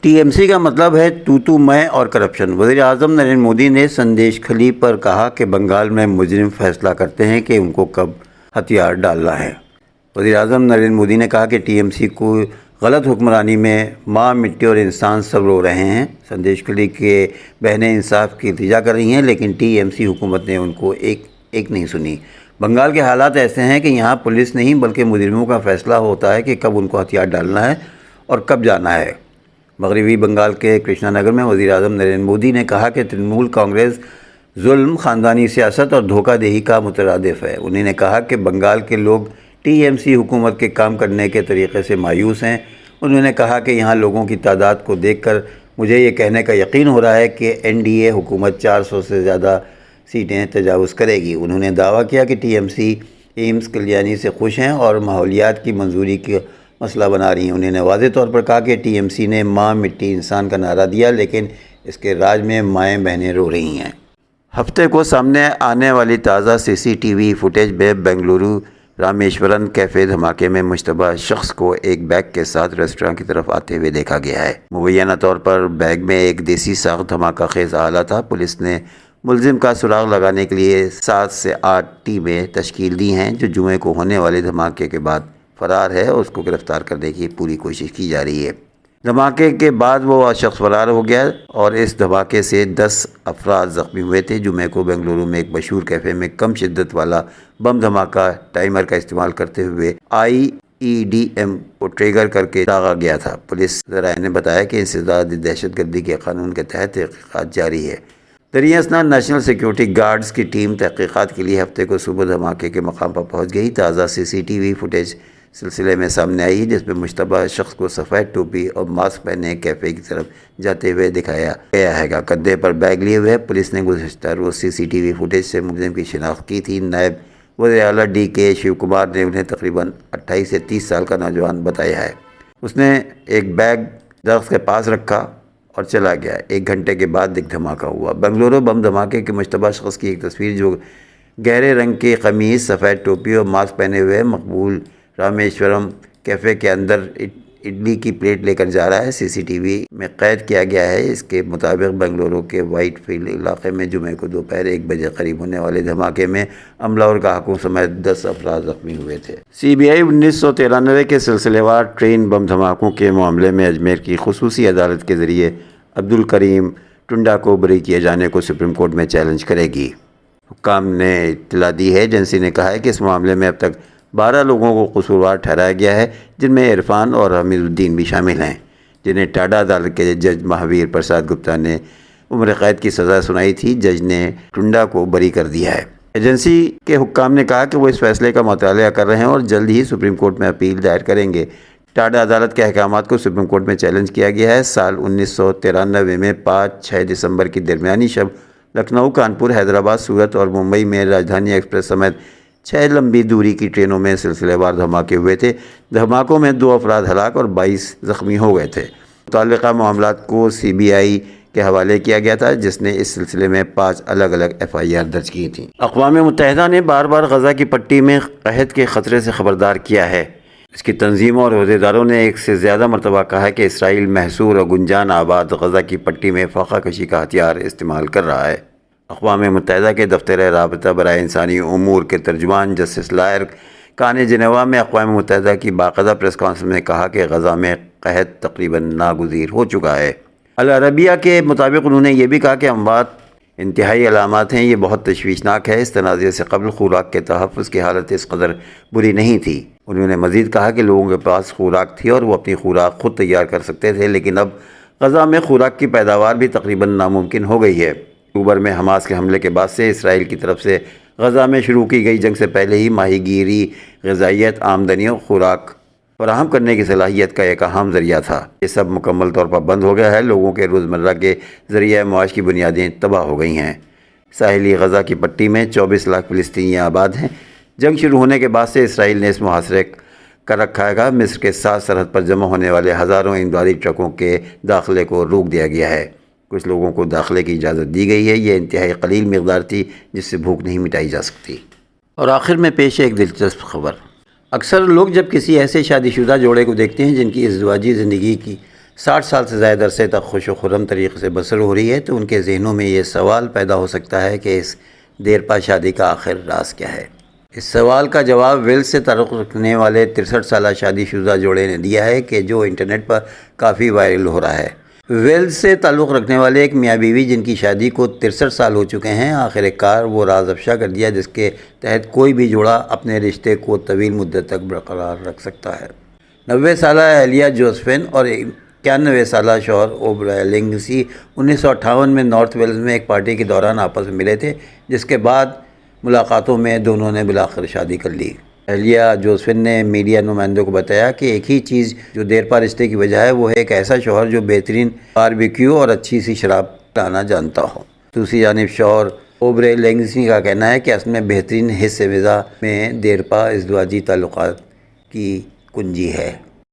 T M سی کا مطلب ہے تو میں اور کرپشن۔ وزیر اعظم نریندر مودی نے سندیش کھلی پر کہا کہ بنگال میں مجرم فیصلہ کرتے ہیں کہ ان کو کب ہتھیار ڈالنا ہے۔ وزیر اعظم نریندر مودی نے کہا کہ ٹی ایم سی کو غلط حکمرانی میں ماں، مٹی اور انسان سب رو رہے ہیں۔ سندیش کھلی کے بہنیں انصاف کی التجا کر رہی ہیں، لیکن ٹی ایم سی حکومت نے ان کو ایک نہیں سنی۔ بنگال کے حالات ایسے ہیں کہ یہاں پولیس نہیں بلکہ مجرموں کا فیصلہ ہوتا ہے کہ کب ان کو ہتھیار ڈالنا ہے اور کب جانا ہے۔ مغربی بنگال کے کرشنا نگر میں وزیر اعظم نریندر مودی نے کہا کہ ترنمول کانگریس ظلم، خاندانی سیاست اور دھوکہ دہی کا مترادف ہے۔ انہوں نے کہا کہ بنگال کے لوگ ٹی ایم سی حکومت کے کام کرنے کے طریقے سے مایوس ہیں۔ انہوں نے کہا کہ یہاں لوگوں کی تعداد کو دیکھ کر مجھے یہ کہنے کا یقین ہو رہا ہے کہ این ڈی اے حکومت 400 سے زیادہ سیٹیں تجاوز کرے گی۔ انہوں نے دعویٰ کیا کہ T M C AIIMS Kalyani سے خوش ہیں اور ماحولیات کی منظوری کا مسئلہ بنا رہی ہیں۔ انہوں نے واضح طور پر کہا کہ ٹی ایم سی نے ماں، مٹی، انسان کا نعرہ دیا، لیکن اس کے راج میں مائیں بہنیں رو رہی ہیں۔ ہفتے کو سامنے آنے والی تازہ سی سی ٹی وی فوٹیج میں بنگلورو رامیشورم کیفے دھماکے میں مشتبہ شخص کو ایک بیگ کے ساتھ ریسٹوراں کی طرف آتے ہوئے دیکھا گیا ہے۔ مبینہ طور پر بیگ میں ایک دیسی ساخت دھماکہ خیز آلہ تھا۔ پولیس نے ملزم کا سراغ لگانے کے لیے 7 سے 8 ٹیمیں تشکیل دی ہیں، جو جمعے کو ہونے والے دھماکے کے بعد فرار ہے اور اس کو گرفتار کرنے کی پوری کوشش کی جا رہی ہے۔ دھماکے کے بعد وہ شخص فرار ہو گیا اور اس دھماکے سے 10 افراد زخمی ہوئے تھے۔ جمعے کو بنگلورو میں ایک مشہور کیفے میں کم شدت والا بم دھماکہ ٹائمر کا استعمال کرتے ہوئے آئی ای ڈی ایم کو ٹریگر کر کے داغا گیا تھا۔ پولیس ذرائع نے بتایا کہ انسداد دہشت گردی کے قانون کے تحت تحقیقات جاری ہے۔ دریں اثنا نیشنل سیکیورٹی گارڈز کی ٹیم تحقیقات کے لیے ہفتے کو صبح دھماکے کے مقام پر پہنچ گئی۔ تازہ سی سی ٹی وی فوٹیج سلسلے میں سامنے آئی، جس میں مشتبہ شخص کو سفید ٹوپی اور ماسک پہنے کیفے کی طرف جاتے ہوئے دکھایا گیا ہے۔ کندھے پر بیگ لیے ہوئے پولیس نے گزشتہ روز سی سی ٹی وی فوٹیج سے ملزم کی شناخت کی تھی۔ نائب وزیر اعلیٰ ڈی کے شیو کمار نے انہیں تقریباً 28 سے 30 سال کا نوجوان بتایا ہے۔ اس نے ایک بیگ درخت کے پاس رکھا اور چلا گیا۔ 1 گھنٹے کے بعد ایک دھماکہ ہوا۔ بنگلورو بم دھماکے کے مشتبہ شخص کی ایک تصویر، جو گہرے رنگ کی قمیض، سفید ٹوپی اور ماسک پہنے ہوئے مقبول رامیشورم کیفے کے اندر اڈلی کی پلیٹ لے کر جا رہا ہے، سی سی ٹی وی میں قید کیا گیا ہے۔ اس کے مطابق بنگلورو کے وائٹ فیلڈ علاقے میں جمعے کو دوپہر 1 بجے قریب ہونے والے دھماکے میں عملہ اور گاہکوں سمیت 10 افراد زخمی ہوئے تھے۔ سی بی آئی 1993 کے سلسلے وار ٹرین بم دھماکوں کے معاملے میں اجمیر کی خصوصی عدالت کے ذریعے عبدالکریم ٹنڈا کو بری کیے جانے کو سپریم کورٹ میں چیلنج کرے گی۔ حکام نے اطلاع دی ہے۔ ایجنسی نے کہا ہے کہ اس معاملے میں اب تک 12 لوگوں کو قصوروار ٹھہرایا گیا ہے، جن میں عرفان اور حمید الدین بھی شامل ہیں، جنہیں ٹاڈا عدالت کے جج مہاویر پرساد گپتا نے عمر قید کی سزا سنائی تھی۔ جج نے ٹنڈا کو بری کر دیا ہے۔ ایجنسی کے حکام نے کہا کہ وہ اس فیصلے کا مطالعہ کر رہے ہیں اور جلد ہی سپریم کورٹ میں اپیل دائر کریں گے۔ ٹاڈا عدالت کے احکامات کو سپریم کورٹ میں چیلنج کیا گیا ہے۔ سال 1993 میں 5-6 دسمبر کی درمیانی شب لکھنؤ، کانپور، حیدرآباد، سورت اور ممبئی میں راجدھانی ایکسپریس سمیت 6 لمبی دوری کی ٹرینوں میں سلسلے وار دھماکے ہوئے تھے۔ دھماکوں میں 2 افراد ہلاک اور 22 زخمی ہو گئے تھے۔ متعلقہ معاملات کو سی بی آئی کے حوالے کیا گیا تھا، جس نے اس سلسلے میں 5 الگ الگ ایف آئی آر درج کی تھیں۔ اقوام متحدہ نے بار بار غزہ کی پٹی میں قحط کے خطرے سے خبردار کیا ہے۔ اس کی تنظیموں اور عہدیداروں نے 1 سے زیادہ مرتبہ کہا ہے کہ اسرائیل محصور اور گنجان آباد غزہ کی پٹی میں فاقہ کشی کا ہتھیار استعمال کر رہا ہے۔ اقوام متحدہ کے دفتر رابطہ برائے انسانی امور کے ترجمان جسٹس لائر کا نے جنیوا میں اقوام متحدہ کی باقاعدہ پریس کانفرنس میں کہا کہ غزہ میں قحط تقریباً ناگزیر ہو چکا ہے۔ العربیہ کے مطابق انہوں نے یہ بھی کہا کہ اموات انتہائی علامات ہیں۔ یہ بہت تشویشناک ہے۔ اس تنازع سے قبل خوراک کے تحفظ کی حالت اس قدر بری نہیں تھی۔ انہوں نے مزید کہا کہ لوگوں کے پاس خوراک تھی اور وہ اپنی خوراک خود تیار کر سکتے تھے، لیکن اب غزہ میں خوراک کی پیداوار بھی تقریباً ناممکن ہو گئی ہے۔ اکتوبر میں حماس کے حملے کے بعد سے اسرائیل کی طرف سے غزہ میں شروع کی گئی جنگ سے پہلے ہی ماہی گیری غذائیت، آمدنی اور خوراک فراہم کرنے کی صلاحیت کا ایک اہم ذریعہ تھا۔ یہ سب مکمل طور پر بند ہو گیا ہے۔ لوگوں کے روزمرہ کے ذریعہ معاش کی بنیادیں تباہ ہو گئی ہیں۔ ساحلی غزہ کی پٹی میں 24 لاکھ فلسطینی آباد ہیں۔ جنگ شروع ہونے کے بعد سے اسرائیل نے اس محاصرے کر رکھا ہے۔ مصر کے ساتھ سرحد پر جمع ہونے والے ہزاروں امدادی ٹرکوں کے داخلے کو روک دیا گیا ہے۔ کچھ لوگوں کو داخلے کی اجازت دی گئی ہے۔ یہ انتہائی قلیل مقدار تھی جس سے بھوک نہیں مٹائی جا سکتی۔ اور آخر میں پیش ہے ایک دلچسپ خبر۔ اکثر لوگ جب کسی ایسے شادی شدہ جوڑے کو دیکھتے ہیں جن کی ازدواجی زندگی کی 60 سال سے زائد عرصے تک خوش و خرم طریقے سے بسر ہو رہی ہے تو ان کے ذہنوں میں یہ سوال پیدا ہو سکتا ہے کہ اس دیر پا شادی کا آخر راز کیا ہے۔ اس سوال کا جواب ویلز سے تعلق رکھنے والے 63 سالہ شادی شدہ جوڑے نے دیا ہے کہ جو انٹرنیٹ پر کافی وائرل ہو رہا ہے۔ ویلز سے تعلق رکھنے والے ایک میاں بیوی جن کی شادی کو 63 سال ہو چکے ہیں، آخر کار وہ راز افشا کر دیا جس کے تحت کوئی بھی جوڑا اپنے رشتے کو طویل مدت تک برقرار رکھ سکتا ہے۔ 90 سالہ اہلیہ جوزفین اور 91 سالہ شوہر اوبرائے لنگسی 1958 میں نارتھ ویلز میں ایک پارٹی کے دوران آپس میں ملے تھے، جس کے بعد ملاقاتوں میں دونوں نے بالآخر شادی کر لی۔ اہلیہ جوزفین نے میڈیا نمائندوں کو بتایا کہ ایک ہی چیز جو دیر پا رشتے کی وجہ ہے وہ ہے ایک ایسا شوہر جو بہترین باربیکیو اور اچھی سی شراب پلانا جانتا ہو۔ دوسری جانب شوہر اوبرائے لنگسی کا کہنا ہے کہ اصل میں بہترین حصہ وضع میں دیر پا ازدواجی تعلقات کی کنجی ہے۔